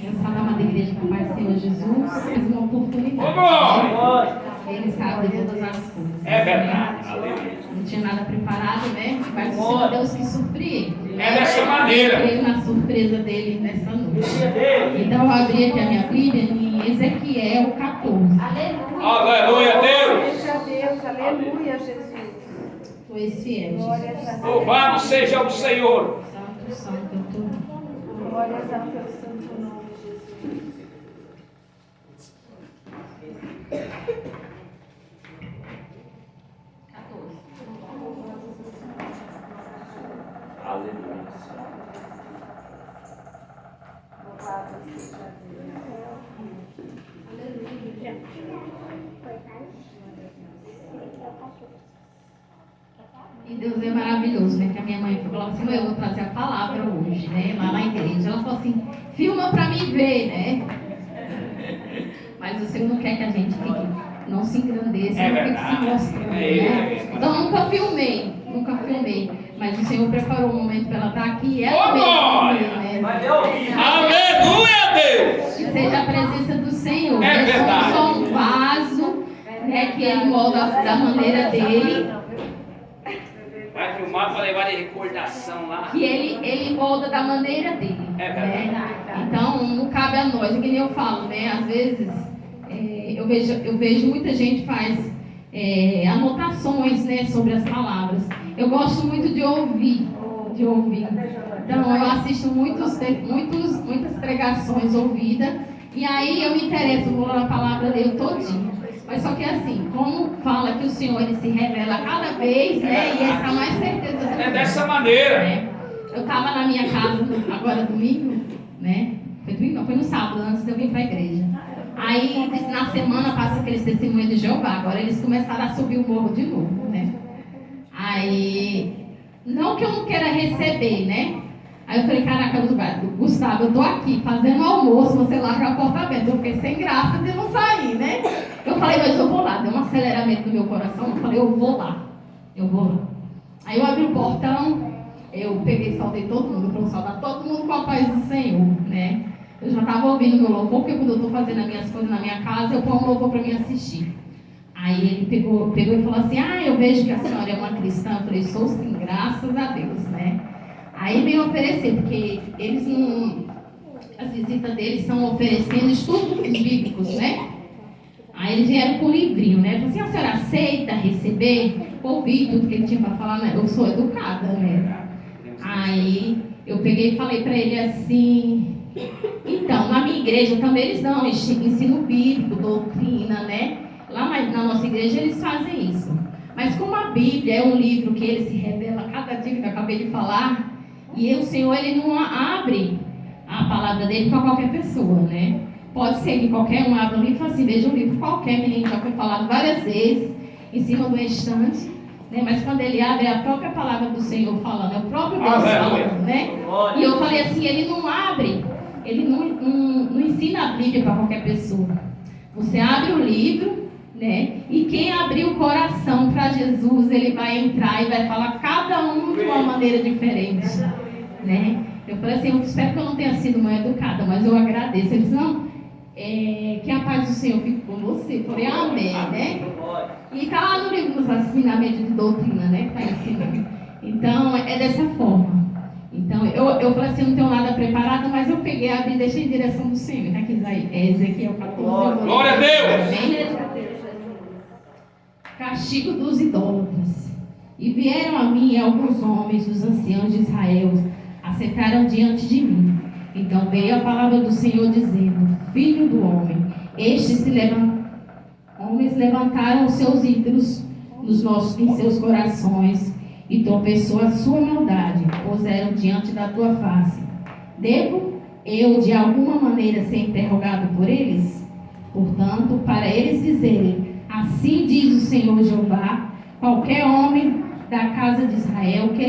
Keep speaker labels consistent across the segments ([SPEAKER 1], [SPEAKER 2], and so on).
[SPEAKER 1] Essa amada igreja do Pai Senhor Jesus, mais uma oportunidade. Ele sabe todas as coisas.
[SPEAKER 2] É verdade.
[SPEAKER 1] Não tinha nada preparado, né? Mas o Senhor Deus que surpreende.
[SPEAKER 2] É dessa maneira.
[SPEAKER 1] Eu creio na surpresa dele nessa noite. Então eu abri aqui a minha Bíblia em Ezequiel 14.
[SPEAKER 3] Aleluia.
[SPEAKER 2] Aleluia, Deus.
[SPEAKER 3] Glória a Deus. Aleluia, Jesus.
[SPEAKER 1] Tu és fiel,
[SPEAKER 3] Glória
[SPEAKER 1] Jesus.
[SPEAKER 3] a Deus.
[SPEAKER 2] Louvado seja o Senhor.
[SPEAKER 1] Santo, santo, eu tô.
[SPEAKER 3] Glória ao teu santo nome, Jesus.
[SPEAKER 2] Aleluia.
[SPEAKER 3] Louvado seja Deus.
[SPEAKER 1] E Deus é maravilhoso, né? Que a minha mãe falou assim, eu vou trazer a palavra hoje, né? Lá na igreja. Ela falou assim, filma pra mim ver, né? Mas o Senhor não quer que a gente fique, não se engrandeça,
[SPEAKER 2] É
[SPEAKER 1] não fique
[SPEAKER 2] verdade.
[SPEAKER 1] se mostrando,
[SPEAKER 2] É Ele
[SPEAKER 1] né?
[SPEAKER 2] mesmo.
[SPEAKER 1] Então nunca filmei. Mas o Senhor preparou um momento para ela estar aqui e ela
[SPEAKER 2] Oh,
[SPEAKER 1] mesma
[SPEAKER 2] glória!
[SPEAKER 1] filmou, né?
[SPEAKER 2] Aleluia, Deus.
[SPEAKER 1] Que seja a presença do Senhor.
[SPEAKER 2] É
[SPEAKER 1] Eu
[SPEAKER 2] verdade.
[SPEAKER 1] sou só um vaso, né? Que Ele molda da maneira dele.
[SPEAKER 2] Vai filmar para levar de recordação lá.
[SPEAKER 1] Que ele molda da maneira dele.
[SPEAKER 2] É
[SPEAKER 1] né?
[SPEAKER 2] verdade.
[SPEAKER 1] Então, não cabe a nós, é que nem eu falo, né? Às vezes, eu vejo muita gente faz anotações, né, sobre as palavras. Eu gosto muito de ouvir. Então, eu assisto muitas pregações ouvidas, e aí eu me interesso por a palavra dele todinha. Mas só que assim, como fala que o Senhor ele se revela cada vez, né? E essa mais certeza.
[SPEAKER 2] É dessa maneira.
[SPEAKER 1] Né? Eu estava na minha casa agora domingo, né? Foi domingo, não, foi no sábado, antes de eu vir para a igreja. Aí na semana passa aqueles testemunhos de Jeová, agora eles começaram a subir o morro de novo, né? Aí, não que eu não queira receber, né? Aí eu falei, caraca, Gustavo, eu tô aqui fazendo almoço, você larga a porta aberta. Eu fiquei sem graça de não sair, né? Eu falei, mas eu vou lá. Deu um aceleramento no meu coração. Eu falei, eu vou lá. Aí eu abri o portão, eu peguei e saltei todo mundo. Eu falei, saudar todo mundo com a paz do Senhor, né? Eu já estava ouvindo meu louvor, porque quando eu estou fazendo as minhas coisas na minha casa, eu ponho um louvor para mim assistir. Aí ele pegou e falou assim, eu vejo que a senhora é uma cristã. Eu falei, sou sim, graças a Deus, né? Aí veio oferecer, porque eles não... As visitas deles são oferecendo estudos bíblicos, né? Aí eles vieram com um livrinho, né? Eu falei assim, a senhora aceita receber? Ouvi tudo que ele tinha para falar, né? Eu sou educada, né? Aí eu peguei e falei para ele assim... Então, na minha igreja também eles dão ensino bíblico, doutrina, né? Lá na nossa igreja eles fazem isso. Mas como a Bíblia é um livro que ele se revela cada dia, que eu acabei de falar... E o Senhor, ele não abre a palavra dele para qualquer pessoa, né? Pode ser que qualquer um abra um livro e fale assim, veja um livro qualquer, menino, já foi falado várias vezes, em cima do estante, né? Mas quando ele abre, é a própria palavra do Senhor falando, é o próprio Deus falando, né? E eu falei assim, ele não abre, ele não ensina a Bíblia para qualquer pessoa. Você abre o livro, né? E quem abrir o coração para Jesus, ele vai entrar e vai falar cada um de uma maneira diferente. Né? Eu falei assim, eu espero que eu não tenha sido mal educada, mas eu agradeço. Eles não, que a paz do Senhor fique com você. Eu falei, amém, né? E está lá no livro dos ensinamentos de doutrina, né? Está ensinando. Então, é dessa forma. Então, eu falei assim, eu não tenho nada preparado, mas eu peguei a Bíblia e deixei em direção do Senhor. Está aqui, Ezequiel 14.
[SPEAKER 2] Glória a Deus!
[SPEAKER 1] Castigo dos idólatras. E vieram a mim alguns homens dos anciãos de Israel, assentaram diante de mim. Então veio a palavra do Senhor dizendo, filho do homem, homens levantaram os seus ídolos em seus corações, e tropeçou a sua maldade, puseram diante da tua face. Devo eu de alguma maneira ser interrogado por eles? Portanto, para eles dizerem, assim diz o Senhor Jeová, qualquer homem da casa de Israel que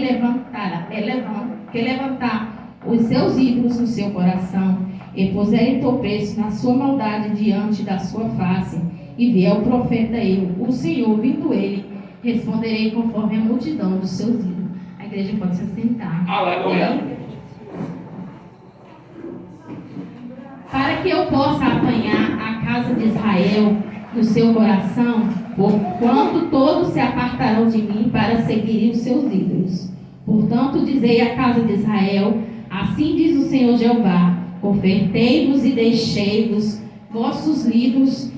[SPEAKER 1] levantar os seus ídolos no seu coração e puser tropeço na sua maldade diante da sua face, e vier o profeta eu, o Senhor, vindo ele, responderei conforme a multidão dos seus ídolos. A igreja pode se assentar.
[SPEAKER 2] Aleluia.
[SPEAKER 1] para que eu possa apanhar a casa de Israel no seu coração, porquanto todos se apartarão de mim para seguirem os seus ídolos. Portanto, dizei à casa de Israel, assim diz o Senhor Jeová, convertei-vos e deixei-vos vossos ídolos,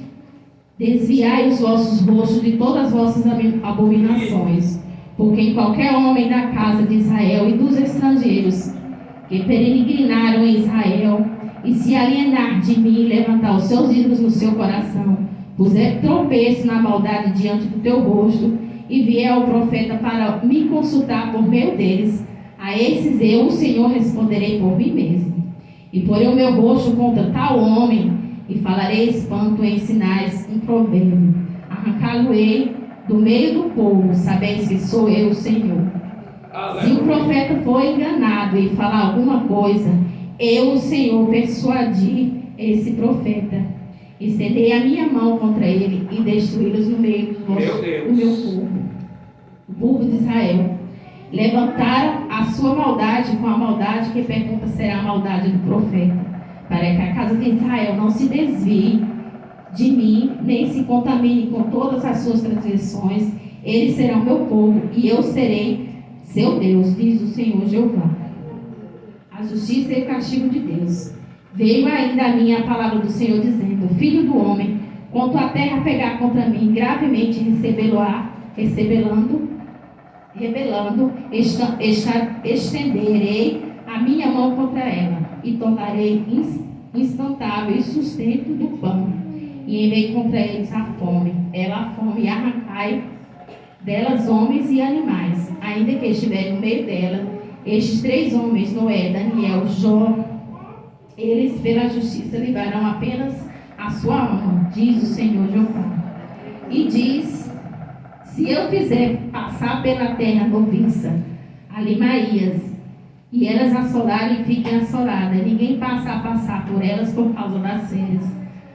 [SPEAKER 1] desviai os vossos rostos de todas as vossas abominações, porque em qualquer homem da casa de Israel e dos estrangeiros que peregrinaram em Israel, e se alienar de mim, levantar os seus ídolos no seu coração, puser tropeço na maldade diante do teu rosto, e vier ao profeta para me consultar por meio deles, a esses eu, o Senhor, responderei por mim mesmo. E porei o meu rosto contra tal homem, e falarei espanto em sinais, um provérbio. Arrancá-lo-ei do meio do povo, sabeis que sou eu, o Senhor. Se o profeta for enganado e falar alguma coisa, eu, o Senhor, persuadi esse profeta. Estendei a minha mão contra ele e destruí-los no meio do meu povo, o povo de Israel. Levantaram a sua maldade com a maldade que pergunta será a maldade do profeta, para que a casa de Israel não se desvie de mim, nem se contamine com todas as suas transgressões. Eles serão meu povo e eu serei seu Deus, diz o Senhor Jeová. A justiça e o castigo de Deus. Veio ainda a mim a palavra do Senhor dizendo, filho do homem, quanto a terra pegar contra mim, gravemente estenderei a minha mão contra ela, e tornarei instantável e sustento do pão, e enviei contra eles a fome, e arrancai delas homens e animais, ainda que estiverem no meio dela, estes 3 homens, Noé, Daniel, Jó, eles pela justiça livrarão apenas a sua alma, diz o Senhor Jeová. E diz, se eu fizer passar pela terra noviça, alimarias, e elas assolarem e fiquem assoladas, ninguém passa a passar por elas por causa das férias,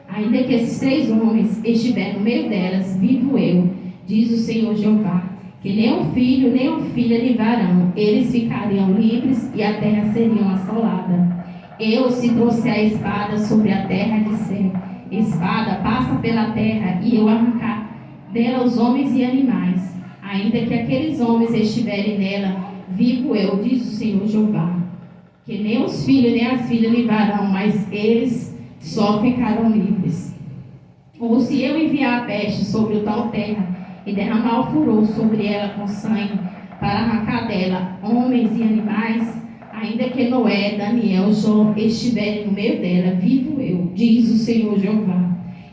[SPEAKER 1] ainda que esses 3 homens estiverem no meio delas, vivo eu, diz o Senhor Jeová, que nem um filho nem uma filha livrarão, eles ficariam livres e a terra seria assolada. Eu, se trouxe a espada sobre a terra, disser, espada passa pela terra, e eu arrancar dela os homens e animais, ainda que aqueles homens estiverem nela, vivo eu, diz o Senhor Jeová, que nem os filhos nem as filhas livrarão, mas eles só ficarão livres. Ou se eu enviar a peste sobre tal terra, e derramar o furor sobre ela com sangue, para arrancar dela homens e animais, ainda que Noé, Daniel, Jó estiverem no meio dela, vivo eu, diz o Senhor Jeová,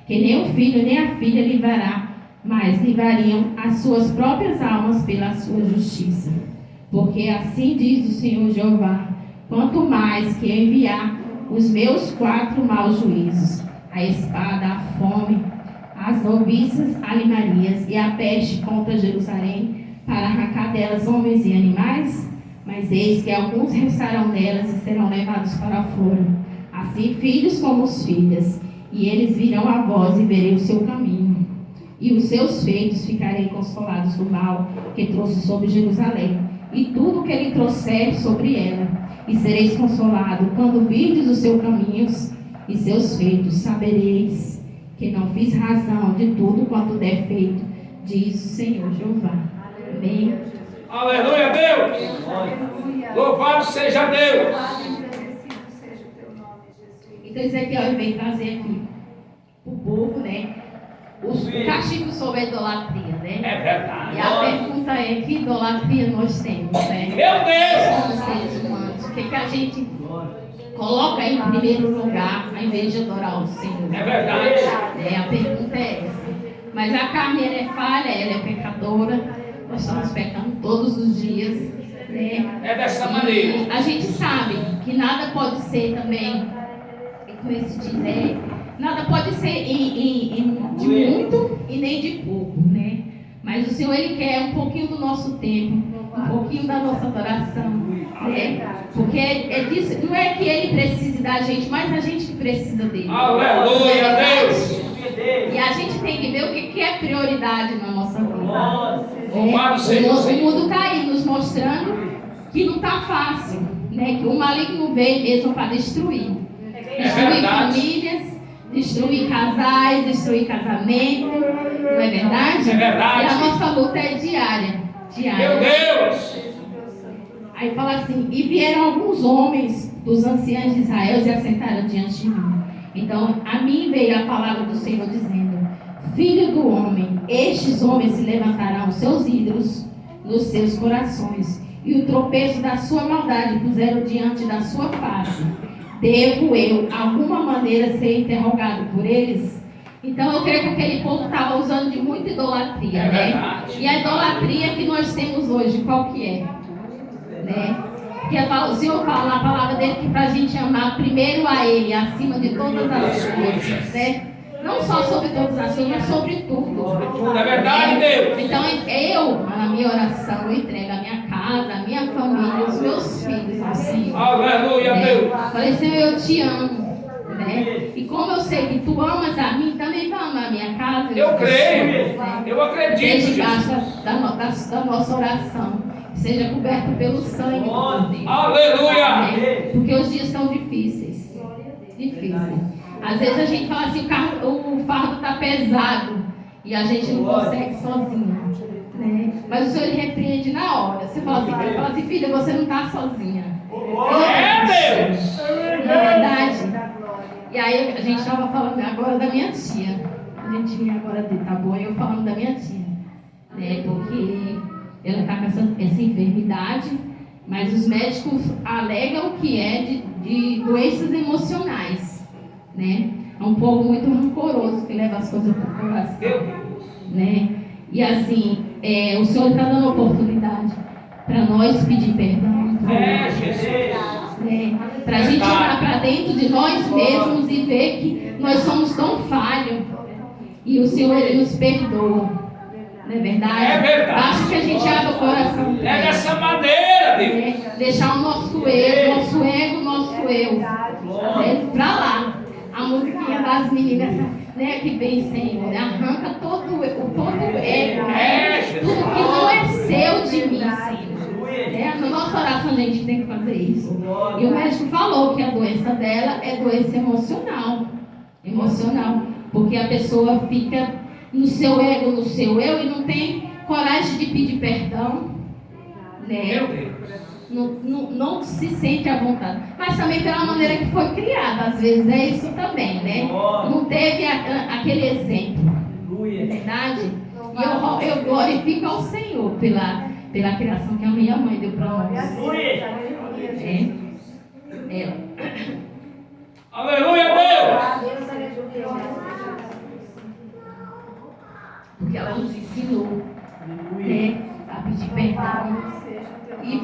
[SPEAKER 1] que nem o filho nem a filha livrará, mas livrariam as suas próprias almas pela sua justiça. Porque assim diz o Senhor Jeová, quanto mais que enviar os meus 4 maus juízos, a espada, a fome, as noviças, alimarias e a peste contra Jerusalém, para arrancar delas homens e animais, mas eis que alguns restarão nelas e serão levados para fora, assim filhos como os filhas, e eles virão a vós e verei o seu caminho, e os seus feitos ficarei consolados do mal que trouxe sobre Jerusalém, e tudo que ele trouxer sobre ela, e sereis consolados quando virdes os seus caminhos e seus feitos, sabereis que não fiz razão de tudo quanto der feito, diz o Senhor Jeová. Amém.
[SPEAKER 2] Aleluia, Deus! Louvado seja Deus!
[SPEAKER 1] Então Ezequiel veio trazer aqui o povo, né? O castigo sobre a idolatria, né?
[SPEAKER 2] É verdade.
[SPEAKER 1] E a pergunta é, que idolatria nós temos, né?
[SPEAKER 2] Meu Deus!
[SPEAKER 1] Como seres humanos, o que a gente coloca em primeiro lugar, ao invés de adorar o Senhor?
[SPEAKER 2] É verdade.
[SPEAKER 1] A pergunta é essa. Mas a carne, ela é falha, ela é pecadora. Nós estamos pecando todos os dias, né?
[SPEAKER 2] É dessa maneira.
[SPEAKER 1] A gente sabe que nada pode ser também, como se diz, nada pode ser de muito e nem de pouco, né? Mas o Senhor, Ele quer um pouquinho do nosso tempo, um pouquinho da nossa adoração, né? Porque não é que Ele precise da gente, mas a gente que precisa dele.
[SPEAKER 2] Aleluia, Deus!
[SPEAKER 1] E a gente tem que ver o que é prioridade na nossa vida.
[SPEAKER 2] O
[SPEAKER 1] mundo está aí nos mostrando que não está fácil, né? Que o maligno veio mesmo para destruir. Destruir família, destruir casais, destruir casamento. Não é verdade?
[SPEAKER 2] É verdade.
[SPEAKER 1] E a nossa luta é diária.
[SPEAKER 2] Meu Deus!
[SPEAKER 1] Aí fala assim: e vieram alguns homens dos anciãos de Israel e se assentaram diante de mim. Então a mim veio a palavra do Senhor dizendo: Filho do homem, estes homens se levantarão os seus ídolos nos seus corações, e o tropeço da sua maldade puseram diante da sua face. Devo eu, alguma maneira, ser interrogado por eles? Então eu creio que aquele povo estava usando de muita idolatria, né? E a idolatria que nós temos hoje, qual que é? Né? Porque o Senhor fala na palavra dele que para a gente amar primeiro a Ele, acima de todas as coisas, né? Não só sobre todas as coisas, mas sobre tudo.
[SPEAKER 2] É verdade, Deus.
[SPEAKER 1] Então eu, na minha oração, eu entrego a minha casa, a minha família, os meus filhos ao Senhor.
[SPEAKER 2] Aleluia, Deus.
[SPEAKER 1] Falei, Senhor, eu te amo. Né? E como eu sei que tu amas a mim, também vai amar a minha casa.
[SPEAKER 2] Eu creio.
[SPEAKER 1] Né?
[SPEAKER 2] Eu acredito.
[SPEAKER 1] Desde da nossa oração. Seja coberto pelo sangue.
[SPEAKER 2] Aleluia.
[SPEAKER 1] Né? Porque os dias estão difíceis. Difíceis. Às vezes a gente fala assim, o fardo está pesado. E a gente não consegue sozinho. Né? Mas o Senhor ele repreende na hora. Você fala assim, ele fala assim, filha, você não está sozinha.
[SPEAKER 2] É Deus.
[SPEAKER 1] Na verdade. E aí a gente estava falando agora da minha tia. A gente vinha agora de Itaboa, eu falando da minha tia. Né? Porque ela está com essa enfermidade, mas os médicos alegam que é de doenças emocionais. Né? É um povo muito rancoroso que leva as coisas para o coração. Né? E assim, o Senhor está dando oportunidade para nós pedir perdão.
[SPEAKER 2] Jesus.
[SPEAKER 1] Para a gente olhar para dentro de nós mesmos e ver que nós somos tão falhos. E o Senhor ele nos perdoa. Não é verdade?
[SPEAKER 2] É verdade.
[SPEAKER 1] Basta que a gente abra o coração.
[SPEAKER 2] É dessa maneira, Deus.
[SPEAKER 1] Deixar o nosso ego, nosso eu. Para lá. A musiquinha das meninas, né, que vem Senhor, né, arranca todo o ego, tudo que não é seu de mim, Senhor. Na nossa oração a gente tem que fazer isso. E o médico falou que a doença dela é doença emocional. Porque a pessoa fica no seu ego, no seu eu e não tem coragem de pedir perdão. Né? Não se sente à vontade. Mas também pela maneira que foi criada. Às vezes é isso também, né? Não teve aquele exemplo. É verdade? E eu glorifico ao Senhor pela criação que a minha mãe deu para nós.
[SPEAKER 2] Aleluia, Deus!
[SPEAKER 1] Porque ela nos ensinou, né, a pedir perdão. E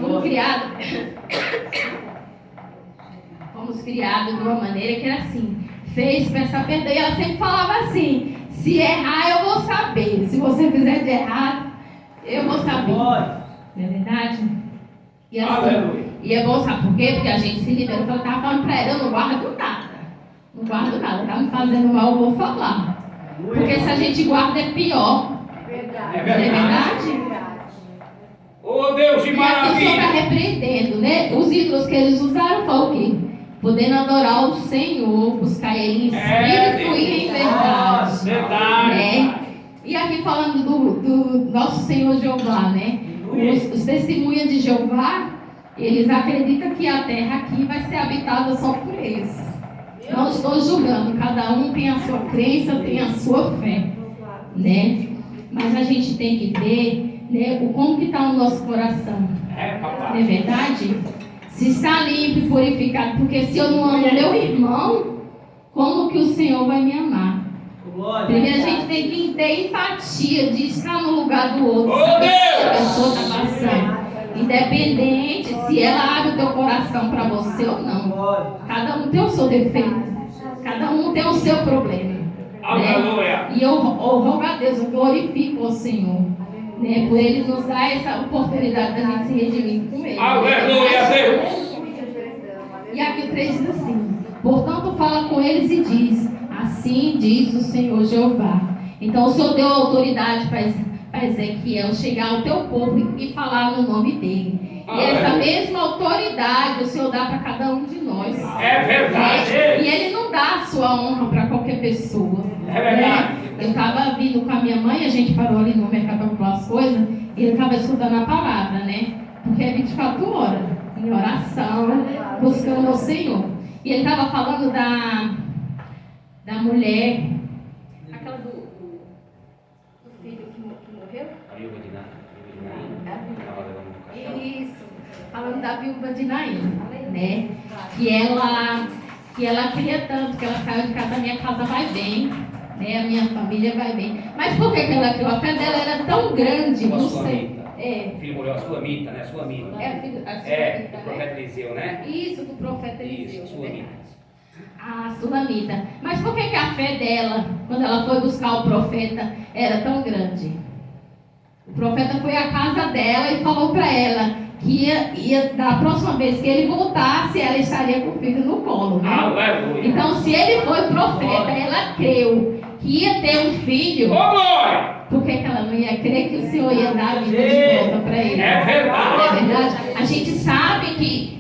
[SPEAKER 1] fomos criados de uma maneira que era assim, fez, peça perdão. E ela sempre falava assim, se errar eu vou saber, se você fizer de errado, eu vou saber. Não é verdade? E, assim, e é bom, sabe por quê? Porque a gente se libera. Eu estava falando para ela, eu não guardo nada. Não guardo nada, tá me fazendo mal, eu vou falar. Porque se a gente guarda é pior.
[SPEAKER 2] É
[SPEAKER 1] Não é verdade?
[SPEAKER 2] Oh Deus, de
[SPEAKER 1] e aqui o Senhor está
[SPEAKER 2] maravilha!
[SPEAKER 1] repreendendo, né? Os ídolos que eles usaram foi o quê? Podendo adorar o Senhor, buscar Ele em espírito e em verdade. Né? E aqui falando do nosso Senhor Jeová, né? Os testemunhas de Jeová, eles acreditam que a terra aqui vai ser habitada só por eles. Não estou julgando, cada um tem a sua crença, tem a sua fé, né? Mas a gente tem que ver, né, como que está o nosso coração. Não é verdade? Se está limpo e purificado, porque se eu não amo meu irmão, como que o Senhor vai me amar? Primeiro a gente tem que ter empatia de estar no lugar do outro, saber o que a pessoa está passando. Independente se ela abre o teu coração para você ou não. Cada um tem o seu defeito. Cada um tem o seu problema. Né? E eu rogo a Deus, eu glorifico o Senhor. Né? Por Ele nos dar essa oportunidade de a gente se redimir com Ele.
[SPEAKER 2] Aleluia, Deus!
[SPEAKER 1] E aqui o 3 diz assim: portanto fala com eles e diz, assim diz o Senhor Jeová. Então o Senhor deu autoridade para Ezequiel chegar ao teu povo e falar no nome dele. E essa mesma autoridade o Senhor dá para cada um de nós.
[SPEAKER 2] É verdade.
[SPEAKER 1] E Ele não dá a sua honra para qualquer pessoa.
[SPEAKER 2] É verdade.
[SPEAKER 1] Eu estava vindo com a minha mãe, a gente parou ali no mercado para comprar as coisas, e ele estava estudando a palavra, né? Porque é 24 horas, em oração, buscando o Senhor. E ele estava falando da mulher, aquela do filho que morreu.
[SPEAKER 2] A viúva de Naim.
[SPEAKER 1] Isso, falando da viúva de Naim, né? Que ela queria tanto, que ela saiu de casa, a minha casa vai bem, né? A minha família vai bem. Mas por que ela criou? A fé dela era tão grande,
[SPEAKER 2] Uma
[SPEAKER 1] não sei.
[SPEAKER 2] O filho morreu, a Sulamita, né? Sulamita.
[SPEAKER 1] Do
[SPEAKER 2] profeta Eliseu, né?
[SPEAKER 1] Isso, do profeta Eliseu.
[SPEAKER 2] Isso, Sulamita.
[SPEAKER 1] A Sulamita. Mas por que a fé dela, quando ela foi buscar o profeta, era tão grande? O profeta foi à casa dela e falou para ela que ia, da próxima vez que ele voltasse, ela estaria com o filho no colo, né?
[SPEAKER 2] Aleluia.
[SPEAKER 1] Então, se ele foi profeta, ela creu que ia ter um filho.
[SPEAKER 2] Ô, glória!
[SPEAKER 1] Por que ela não ia crer que o Senhor ia dar a vida de volta para ele?
[SPEAKER 2] É verdade.
[SPEAKER 1] É verdade. A gente sabe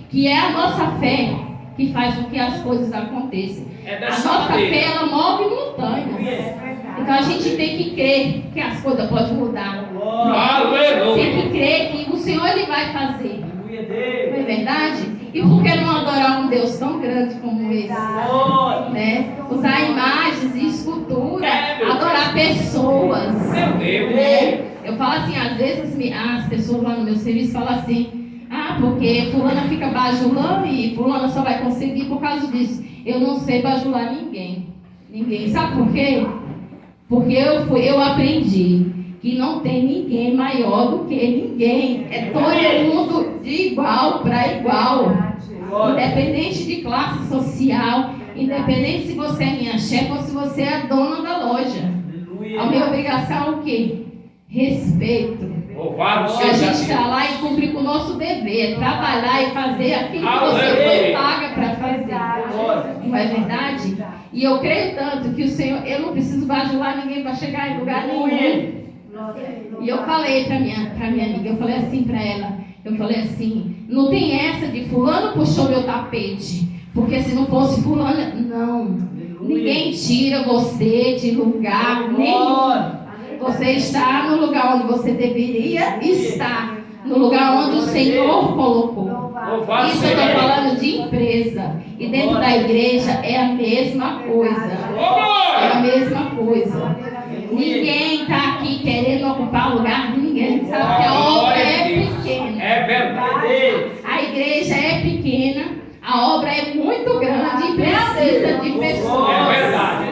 [SPEAKER 1] que é a nossa fé que faz com que as coisas aconteçam. A nossa fé, ela move montanhas. Então a gente tem que crer que as coisas podem mudar.
[SPEAKER 2] Aleluia.
[SPEAKER 1] Tem que crer que o Senhor ele vai fazer. Não é verdade? E por que não adorar um Deus tão grande como esse? Né? Usar imagens e escultura, adorar pessoas.
[SPEAKER 2] Meu Deus.
[SPEAKER 1] Né? Eu falo assim, às vezes as pessoas lá no meu serviço falam assim, porque fulana fica bajulando e fulana só vai conseguir por causa disso. Eu não sei bajular ninguém. Ninguém. Sabe por quê? Porque eu aprendi que não tem ninguém maior do que ninguém. É todo mundo de igual para igual. Independente de classe social, independente se você é minha chefe ou se você é a dona da loja. A minha obrigação é o quê? Respeito. A gente está lá e cumprir com o nosso dever, trabalhar e fazer aquilo que você foi paga para fazer. Não é verdade? E eu creio tanto que o Senhor, eu não preciso bajular ninguém para chegar em lugar nenhum. E eu falei para minha amiga, eu falei assim para ela, não tem essa de fulano puxou meu tapete, porque se não fosse fulano, não. Ninguém tira você de lugar nenhum. Você está no lugar onde você deveria estar, no lugar onde o Senhor colocou. Isso eu estou falando de empresa. E dentro da igreja é a mesma coisa. É a mesma coisa. Ninguém está aqui querendo ocupar o lugar de ninguém. A gente sabe que a obra é pequena.
[SPEAKER 2] É verdade.
[SPEAKER 1] A igreja é pequena, a obra é muito grande e precisa de pessoas.
[SPEAKER 2] É verdade.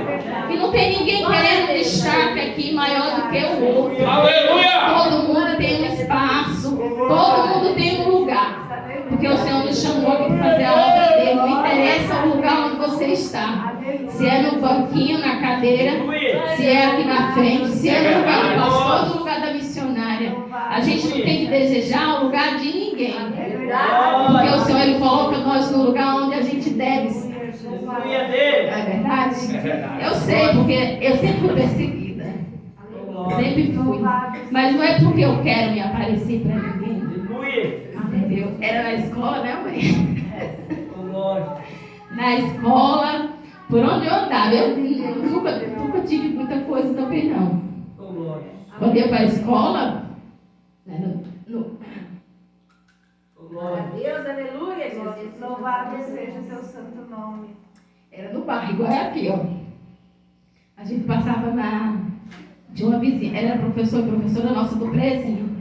[SPEAKER 1] E não tem ninguém querendo destaque aqui maior do que o outro.
[SPEAKER 2] Aleluia!
[SPEAKER 1] Todo mundo tem um espaço, todo mundo tem um lugar. Porque o Senhor nos chamou aqui para fazer a obra dele. Não interessa o lugar onde você está. Se é no banquinho, na cadeira, se é aqui na frente, se é no lugar do pastor, no lugar da missionária. A gente não tem que desejar o lugar de ninguém. Porque o Senhor ele coloca nós no lugar onde a gente deve ser. É verdade? Eu sei, porque eu sempre fui perseguida. Sempre fui. Mas não é porque eu quero me aparecer para ninguém. Entendeu? Era na escola, né, mãe? Na escola, por onde eu andava, eu nunca tive muita coisa também, não. Quando eu ia para a escola,
[SPEAKER 3] Glória a Deus, aleluia, Jesus. Louvado seja o teu santo nome.
[SPEAKER 1] Era no bairro, igual é aqui, ó. A gente passava de uma vizinha, ela era professora nossa do prezinho.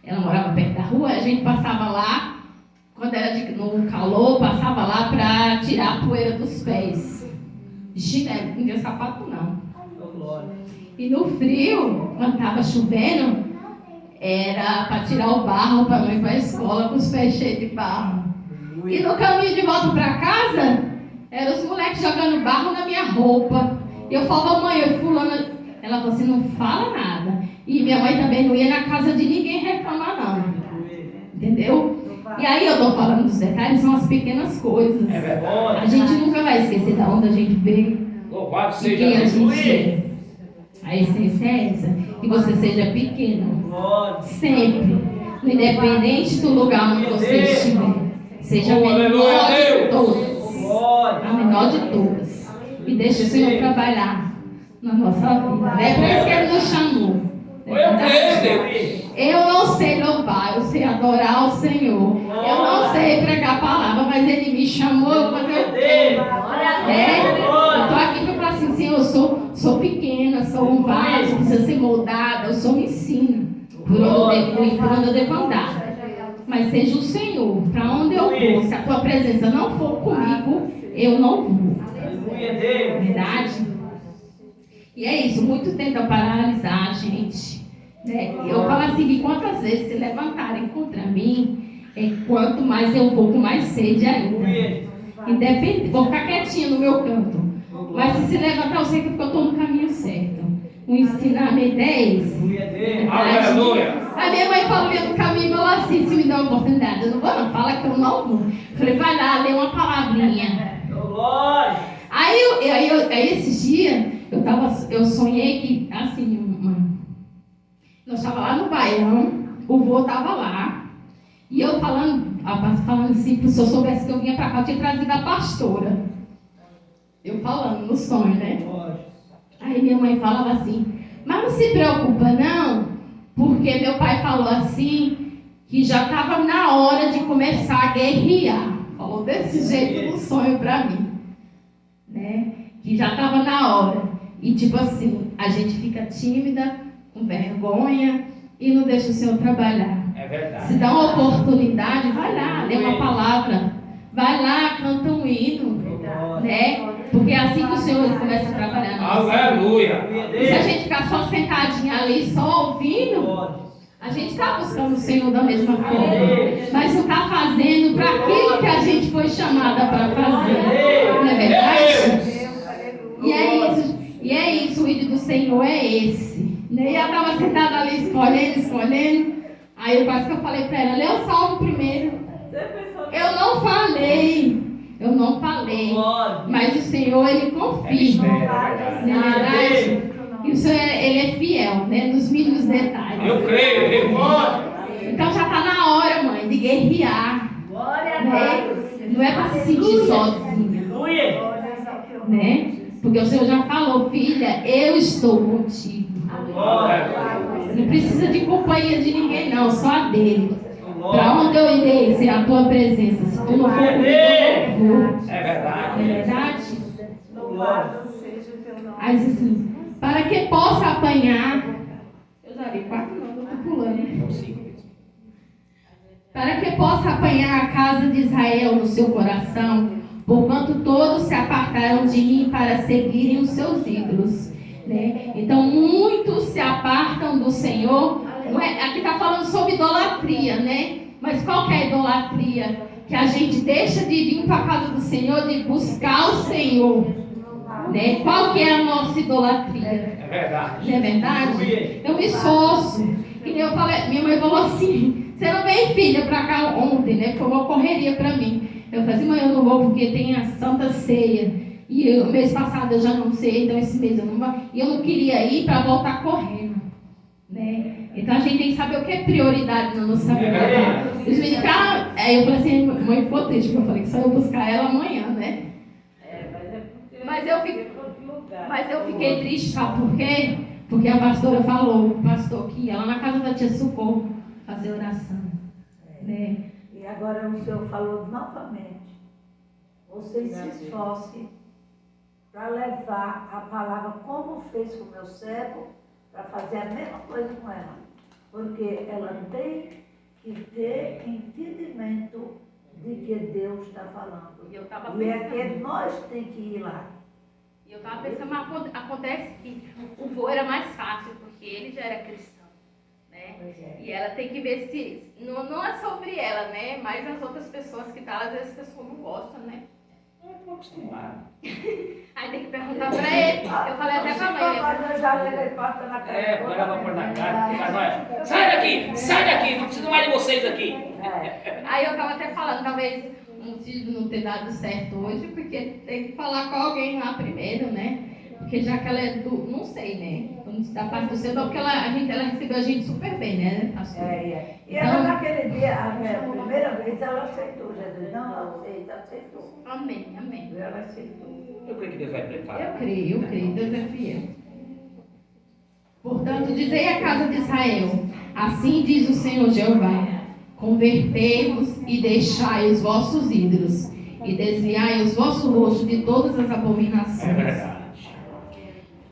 [SPEAKER 1] Ela morava perto da rua, a gente passava lá, quando era no calor, passava lá para tirar a poeira dos pés. De chinelo, não tinha sapato não. E no frio, quando estava chovendo, era para tirar o barro para não ir para a escola com os pés cheios de barro. E no caminho de volta para casa, eram os moleques jogando barro na minha roupa. E eu falava, mãe, fulana. Ela falou assim, não fala nada. E minha mãe também não ia na casa de ninguém reclamar, não. Entendeu? E aí eu estou falando dos detalhes, são as pequenas coisas.
[SPEAKER 2] É verdade.
[SPEAKER 1] A gente nunca vai esquecer de onde a gente veio.
[SPEAKER 2] Louvado
[SPEAKER 1] E
[SPEAKER 2] seja
[SPEAKER 1] quem a
[SPEAKER 2] Deus.
[SPEAKER 1] gente é. A essência é essa. Que você seja pequeno. Sempre. Independente do lugar onde você estiver. Seja a menor de todas. A menor de todas. E deixa o Senhor trabalhar na nossa vida. É por isso que Ele nos chamou.
[SPEAKER 2] Eu creio, Deus.
[SPEAKER 1] Eu não sei louvar, eu sei adorar o Senhor. Eu não sei pregar a palavra, mas Ele me chamou para fazer o quê? Eu estou aqui para falar assim, Senhor, eu sou pequena, sou um vaso, precisa ser moldada, eu sou um ensino. Por onde eu devo andar. Mas seja o Senhor, para onde eu vou. Se a tua presença não for comigo, eu não vou. Verdade? E é isso, muito tenta paralisar a gente. Né? Eu falo assim, que quantas vezes se levantarem contra mim, quanto mais eu vou com mais sede ainda. Independente, vou ficar quietinha no meu canto. Mas se levantar, eu sei que eu estou no caminho certo. O ensinamento é esse.
[SPEAKER 2] Aleluia.
[SPEAKER 1] A minha mãe falou no caminho, falou assim, se me der uma oportunidade, eu não vou não, fala que eu não vou. Falei, vai lá, lê uma palavrinha. Aí esses dias, eu sonhei que, assim, nós estávamos lá no Baião, o vô estava lá, e eu falando assim, se eu soubesse que eu vinha para cá, eu tinha trazido a pastora. Eu falando no sonho, né? Aí minha mãe falava assim, mas não se preocupa não, porque meu pai falou assim, que já estava na hora de começar a guerrear. Falou desse jeito no sonho para mim. Né? Que já estava na hora. E tipo assim, a gente fica tímida, com vergonha, e não deixa o Senhor trabalhar.
[SPEAKER 2] É verdade.
[SPEAKER 1] Se dá uma oportunidade, vai lá, lê uma palavra, vai lá, canta um hino, né? Porque é assim que o Senhor começa a trabalhar na nossa vida.
[SPEAKER 2] Aleluia.
[SPEAKER 1] E se a gente ficar só sentadinha ali, só ouvindo, a gente está buscando o Senhor da mesma forma, mas não está fazendo para aquilo que a gente foi chamada para fazer. Não é verdade? E é isso, o ídolo do Senhor é esse. E ela estava sentada ali escolhendo. Aí quase que eu falei para ela, lê o salmo primeiro. Eu não falei. Mas o Senhor, Ele confirma. Não é verdade? E o Senhor, Ele é fiel, né? Nos mínimos detalhes.
[SPEAKER 2] Eu creio.
[SPEAKER 1] Então já está na hora, mãe, de guerrear. Né? Não é para se sentir sozinha. Né? Porque o Senhor já falou, filha, eu estou contigo. Não precisa de companhia de ninguém, não, só a dele. Para onde eu irei ser a tua presença? Se tu não for comigo, eu não vou.
[SPEAKER 2] É verdade.
[SPEAKER 1] É verdade? Aí diz assim, para que possa apanhar. Eu já vi 4 não, eu estou pulando. Para que possa apanhar a casa de Israel no seu coração, porquanto todos se apartaram de mim para seguirem os seus ídolos. Né? Então, muitos se apartam do Senhor. Não é, aqui está falando sobre idolatria, né? Mas qual que é a idolatria? Que a gente deixa de vir para a casa do Senhor, de buscar o Senhor. Né? Qual que é a nossa idolatria?
[SPEAKER 2] É verdade.
[SPEAKER 1] Não é verdade? Eu me esforço. Que nem eu falei, minha mãe falou assim, você não veio, filha, para cá ontem, né? Foi uma correria para mim. Eu falei assim, mãe, eu não vou porque tem a Santa Ceia. E o mês passado eu já não sei, então esse mês eu não vou. E eu não queria ir para voltar correndo. Né? Então a gente tem que saber o que é prioridade na nossa vida. Os meninos ficaram, aí eu falei assim, mãe ficou triste, porque eu falei que só eu buscar ela amanhã, né? Mas eu fiquei triste, sabe por quê? Porque a pastora falou, o pastor que ia lá na casa da tia Socorro fazer oração. Né?
[SPEAKER 3] E agora o Senhor falou novamente, vocês se esforcem para levar a palavra como fez com o meu servo, para fazer a mesma coisa com ela. Porque ela tem que ter entendimento de que Deus está falando. E é que nós temos que ir lá.
[SPEAKER 1] E eu estava pensando, mas acontece que o vô era mais fácil, porque ele já era cristão. Né? E ela tem que ver se... Não é sobre ela, né? Mas as outras pessoas que estão, às vezes as pessoas não gostam, né?
[SPEAKER 2] Eu estou acostumado.
[SPEAKER 1] Aí tem que perguntar pra ele. Eu falei até pra mãe.
[SPEAKER 3] Eu já levei porta na cara.
[SPEAKER 2] Agora ela vai pôr na cara. Sai daqui, não preciso mais de vocês aqui.
[SPEAKER 1] Aí eu tava até falando, talvez um motivo não ter dado certo hoje, porque tem que falar com alguém lá primeiro, né? Porque já que ela é do... Não sei, né? Da parte do Senhor, porque ela recebeu a gente super bem, né, pastor?
[SPEAKER 3] E ela naquele dia, a primeira vez, ela aceitou Jesus. Não aceita, aceitou.
[SPEAKER 1] Amém.
[SPEAKER 3] Ela aceitou.
[SPEAKER 2] Eu creio que Deus vai preparar.
[SPEAKER 1] Eu creio, Deus é fiel. Portanto, dizei à casa de Israel, assim diz o Senhor Jeová, convertei-vos e deixai os vossos ídolos, e desviai os vossos rostos de todas as abominações.
[SPEAKER 2] É verdade.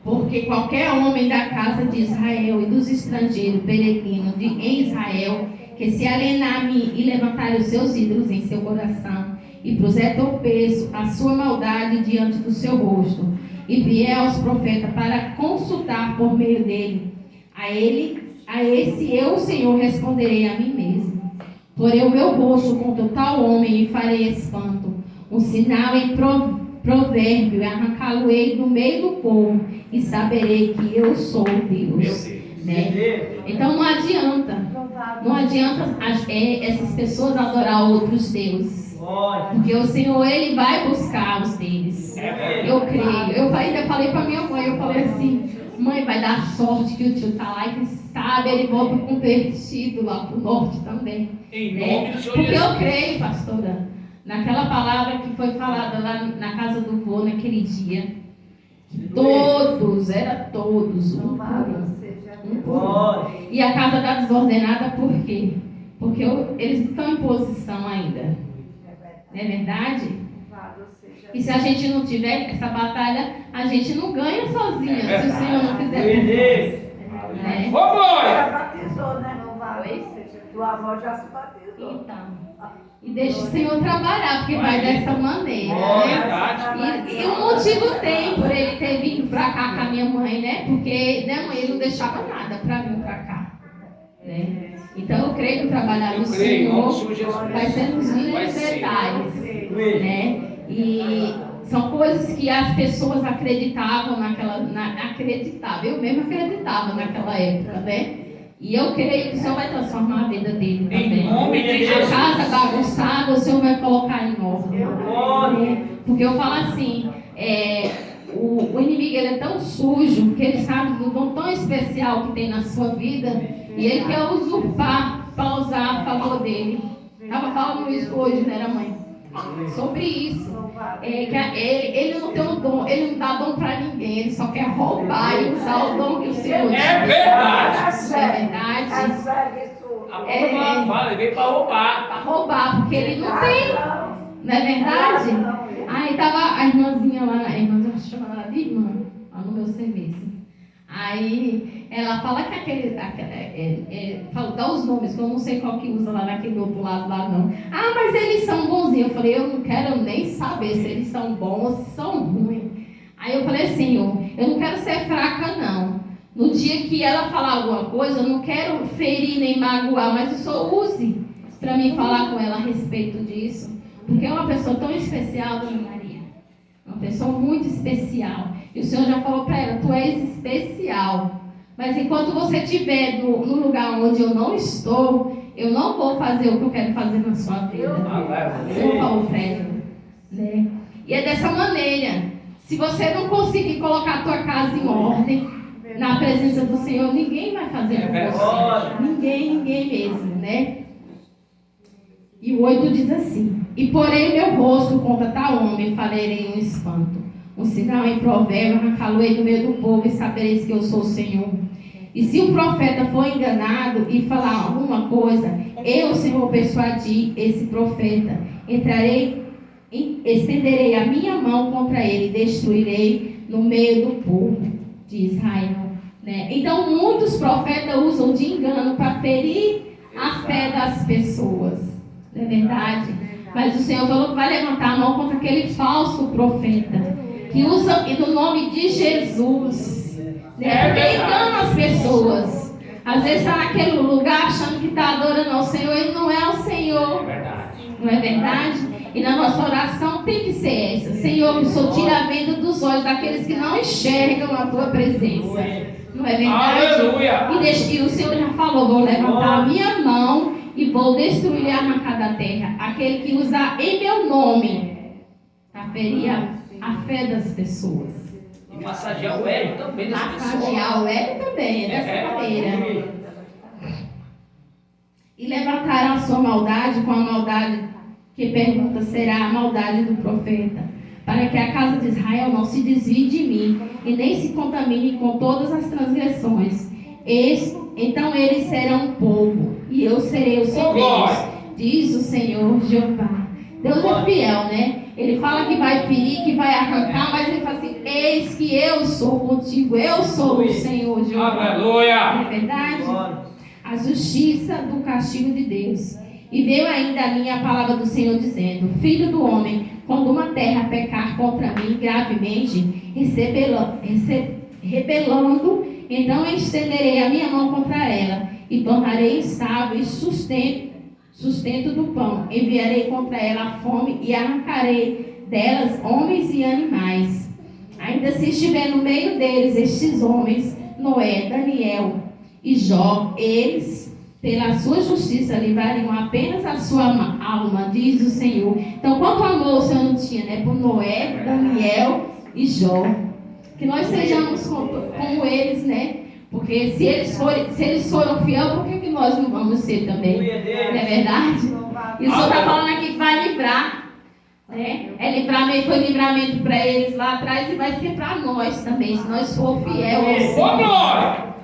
[SPEAKER 1] Porque qualquer homem da casa de Israel e dos estrangeiros peregrinos em Israel, que se alienar a mim e levantar os seus ídolos em seu coração, e puser tropeço a sua maldade diante do seu rosto, e vier aos profetas para consultar por meio dele, a esse eu, o Senhor, responderei a mim mesmo. Porei o meu rosto contra tal homem e farei espanto, um sinal em provérbio, e arrancá-lo-ei do meio do povo, e saberei que eu sou Deus. Né? Então não adianta essas pessoas adorar outros deuses. Porque o Senhor, Ele vai buscar os deles. Eu creio. Eu ainda falei para minha mãe, eu falei assim, mãe, vai dar sorte que o tio está lá e quem sabe ele volta convertido lá para o norte também.
[SPEAKER 2] Em nome do Senhor
[SPEAKER 1] Porque
[SPEAKER 2] Jesus.
[SPEAKER 1] eu creio, pastora, naquela palavra que foi falada lá na casa do vô naquele dia. Todos, era todos, um por um. E a casa da desordenada, por quê? Porque eles estão em posição ainda. Não é verdade? E se a gente não tiver essa batalha, a gente não ganha sozinha, se o Senhor não fizer por nós. Né?
[SPEAKER 3] Já batizou, né?
[SPEAKER 1] Oi?
[SPEAKER 3] Tua avó já se batizou.
[SPEAKER 1] Então, e deixa o Senhor trabalhar, porque vai dessa maneira, né? E o motivo tem por ele ter vindo pra cá com a minha mãe, né? Porque, né, mãe, ele não deixava nada pra vir pra cá, né? Então eu creio que o trabalhar do Senhor vai ser nos mínimos detalhes, né? E são coisas que as pessoas acreditavam eu mesmo acreditava naquela época, né? E eu creio que o Senhor vai transformar a vida dele também.
[SPEAKER 2] Em nome de Jesus.
[SPEAKER 1] A casa bagunçada, o Senhor vai colocar em ordem. Porque eu falo assim, o inimigo ele é tão sujo, que ele sabe do dom tão especial que tem na sua vida, e ele quer usurpar para usar a favor dele. Estava falando isso hoje, né, mãe? Sobre isso. Que ele não tem o dom, ele não dá dom para ninguém, ele só quer roubar e usar o dom que o Senhor tem.
[SPEAKER 2] É verdade.
[SPEAKER 1] É verdade.
[SPEAKER 2] A palavra fala, ele veio para roubar.
[SPEAKER 1] Para roubar, porque ele não tem. Não é verdade? Aí tava a irmãzinha lá, a irmã chama ela de irmã, lá no meu serviço. Aí ela fala que dá os nomes, que eu não sei qual que usa lá naquele outro lado lá não. Ah, mas eles são bonzinhos. Eu falei, eu não quero nem saber se eles são bons ou se são ruins. Aí eu falei, Senhor, eu não quero ser fraca não. No dia que ela falar alguma coisa, eu não quero ferir nem magoar, mas o Senhor use para mim falar com ela a respeito disso. Porque é uma pessoa tão especial, Dona Maria. Uma pessoa muito especial. E o Senhor já falou para ela, tu és especial. Mas enquanto você estiver no lugar onde eu não estou, eu não vou fazer o que eu quero fazer na sua vida. O Senhor falou para ela. Né? E é dessa maneira. Se você não conseguir colocar a tua casa em ordem, na presença do Senhor, ninguém vai fazer por você. Ninguém mesmo, né? E o 8 diz assim: e porei meu rosto contra tal homem, falarei um espanto, um sinal em provérbio, arrancá-lo-ei no meio do povo, e sabereis que eu sou o Senhor. E se o profeta for enganado e falar alguma coisa, eu, Senhor, persuadi esse profeta, estenderei a minha mão contra ele, e destruirei no meio do povo de Israel. Né? Então, muitos profetas usam de engano para ferir a fé das pessoas. Não é verdade? Mas o Senhor falou que vai levantar a mão contra aquele falso profeta que usa no nome de Jesus, né? Porque engana as pessoas. Às vezes está naquele lugar achando que está adorando ao Senhor e não é o Senhor. Não é verdade? E na nossa oração tem que ser essa: Senhor, que o Senhor tira a venda dos olhos daqueles que não enxergam a tua presença. Não é verdade?
[SPEAKER 2] Aleluia!
[SPEAKER 1] E o Senhor já falou: vou levantar a minha mão e vou destruir e arrancar da terra aquele que usar em meu nome para ferir a fé das pessoas.
[SPEAKER 2] E massagear o ego também das pessoas.
[SPEAKER 1] Massagear o ego também, é dessa maneira. E levantaram a sua maldade com a maldade que pergunta será a maldade do profeta. para que a casa de Israel não se desvie de mim, e nem se contamine com todas as transgressões. Então eles serão um povo, e eu serei o seu Deus, diz o Senhor Jeová. Deus é fiel, né? Ele fala que vai ferir, que vai arrancar, mas ele fala assim: eis que eu sou contigo, eu sou o Senhor Jeová.
[SPEAKER 2] Aleluia!
[SPEAKER 1] Não é verdade? A justiça do castigo de Deus. E veio ainda a mim a palavra do Senhor dizendo: filho do homem, quando uma terra pecar contra mim gravemente, rebelando, então eu estenderei a minha mão contra ela, e tornarei estável e sustento do pão. Enviarei contra ela a fome, e arrancarei delas homens e animais. Ainda se estiver no meio deles estes homens, Noé, Daniel e Jó, eles, pela sua justiça, livrariam apenas a sua alma, diz o Senhor. Então, quanto amor o Senhor não tinha, né? Por Noé, Daniel e Jó. Que nós sejamos como eles, né? Porque se eles foram fiéis, por que nós não vamos ser também? Não é verdade? E o Senhor está falando aqui que vai livrar. Né? Foi livramento para eles lá atrás, e vai ser para nós também, se nós for fiel ao Senhor.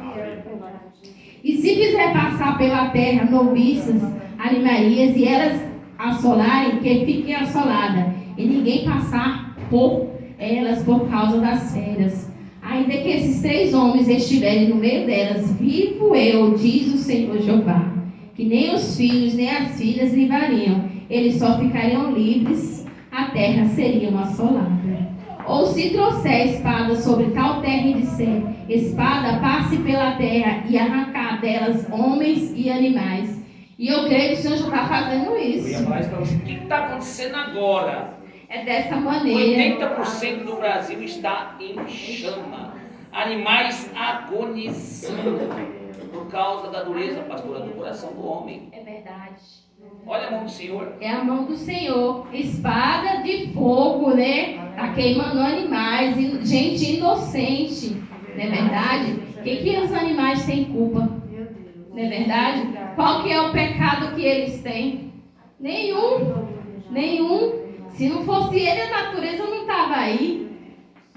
[SPEAKER 1] E se fizer passar pela terra noviças, animarias, e elas assolarem, que fiquem assoladas, e ninguém passar por elas por causa das feras. Ainda que esses 3 homens estiverem no meio delas, vivo eu, diz o Senhor Jeová, que nem os filhos nem as filhas livrariam, eles só ficariam livres, a terra seria assolada. Ou se trouxer espada sobre tal terra e disser: espada, passe pela terra, e arrancar delas homens e animais. E eu creio que o Senhor já está fazendo isso.
[SPEAKER 2] Eu ia falar isso para você. O que está acontecendo agora?
[SPEAKER 1] É dessa maneira.
[SPEAKER 2] 80% do Brasil está em chama. Animais agonizando por causa da dureza, pastora, do coração do homem.
[SPEAKER 1] É verdade.
[SPEAKER 2] Olha a mão do Senhor.
[SPEAKER 1] É a mão do Senhor. Espada de fogo, né? Está queimando animais. Gente inocente. Não é verdade? O que os animais têm culpa? Não é verdade? Qual que é o pecado que eles têm? Nenhum. Se não fosse ele, a natureza não estava aí.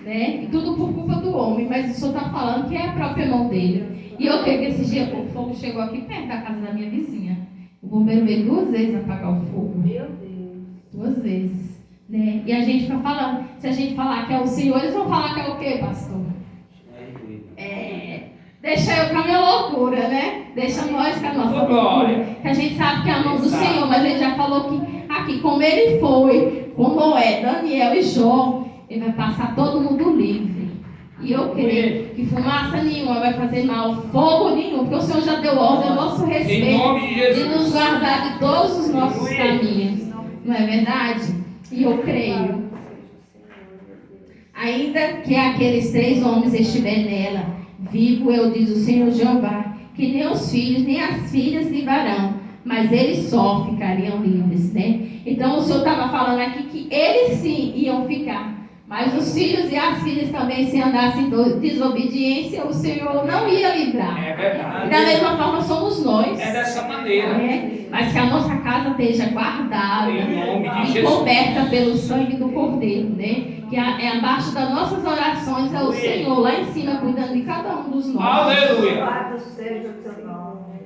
[SPEAKER 1] Né? E tudo por culpa do homem. Mas o Senhor está falando que é a própria mão dele. E eu creio que esse dia o fogo chegou aqui perto da casa da minha vizinha. O bombeiro veio 2 vezes apagar o fogo.
[SPEAKER 3] Meu Deus.
[SPEAKER 1] 2 vezes. Né? E a gente fica falando. Se a gente falar que é o Senhor, eles vão falar que é o quê, pastor? Deixa eu com a minha loucura, né? Deixa nós com a nossa loucura. Que a gente sabe que é a mão do Senhor, mas ele já falou que aqui, como ele foi com Noé, Daniel e Jó, ele vai passar todo mundo livre. E eu creio que fumaça nenhuma vai fazer mal, fogo nenhum, porque o Senhor já deu ordem a nosso respeito de nos guardar de todos os nossos caminhos. Não é verdade? E eu creio. Ainda que aqueles 3 homens estiverem nela, vivo eu, diz o Senhor Jeová, que nem os filhos nem as filhas livrarão, mas eles só ficariam livres, né? Então o Senhor estava falando aqui que eles sim iam ficar, mas os filhos e as filhas também, se andassem em desobediência, o Senhor não ia livrar.
[SPEAKER 2] É verdade.
[SPEAKER 1] E da mesma forma somos nós.
[SPEAKER 2] É dessa maneira.
[SPEAKER 1] Mas que a nossa casa esteja guardada e coberta pelo sangue do Cordeiro, né? Que é abaixo das nossas orações é o Senhor lá em cima cuidando de cada um dos nós.
[SPEAKER 2] Aleluia.
[SPEAKER 3] Louvado seja o teu nome.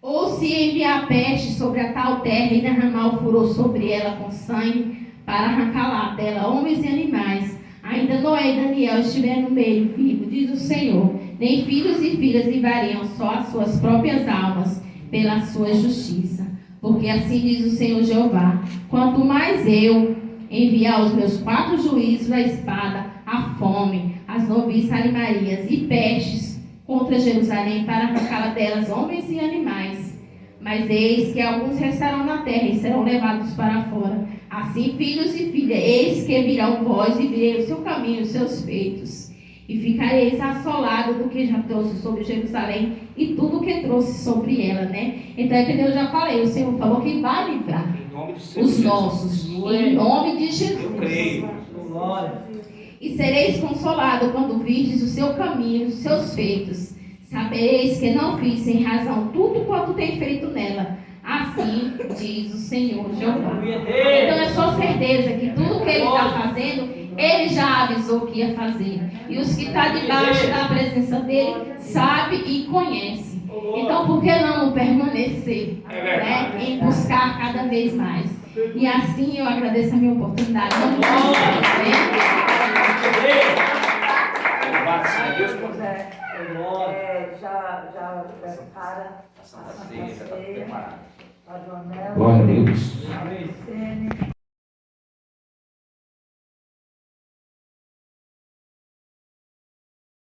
[SPEAKER 1] Ou se enviar peste sobre a tal terra e derramar o furor sobre ela com sangue, para arrancar lá dela homens e animais, ainda Noé e Daniel estiverem no meio vivo, diz o Senhor, nem filhos e filhas livrariam só as suas próprias almas pela sua justiça. Porque assim diz o Senhor Jeová: quanto mais eu enviar os meus 4 juízos, a espada, a fome, as noviças animarias e pestes contra Jerusalém, para arrancá-la delas homens e animais. Mas eis que alguns restarão na terra e serão levados para fora. Assim, filhos e filhas, eis que virão vós e virei o seu caminho, os seus feitos. E ficareis assolados do que já trouxe sobre Jerusalém e tudo que trouxe sobre ela, né? Então é que eu já falei, o Senhor falou que vai livrar os nossos, em nome de Jesus.
[SPEAKER 2] Eu creio.
[SPEAKER 1] E sereis consolados quando virdes o seu caminho, os seus feitos. Sabereis que não fiz sem razão tudo quanto tem feito nela. Assim diz o Senhor Jeová. Então é só certeza que tudo que Ele está fazendo, Ele já avisou que ia fazer. E os que estão debaixo da presença dEle, sabe e conhece. Então por que não permanecer, né, em buscar cada vez mais? E assim eu agradeço a minha oportunidade. Não posso
[SPEAKER 3] Deus quiser, já prepara a Santa Ceia,
[SPEAKER 2] preparada.
[SPEAKER 3] Padronel.
[SPEAKER 4] Glória a Deus.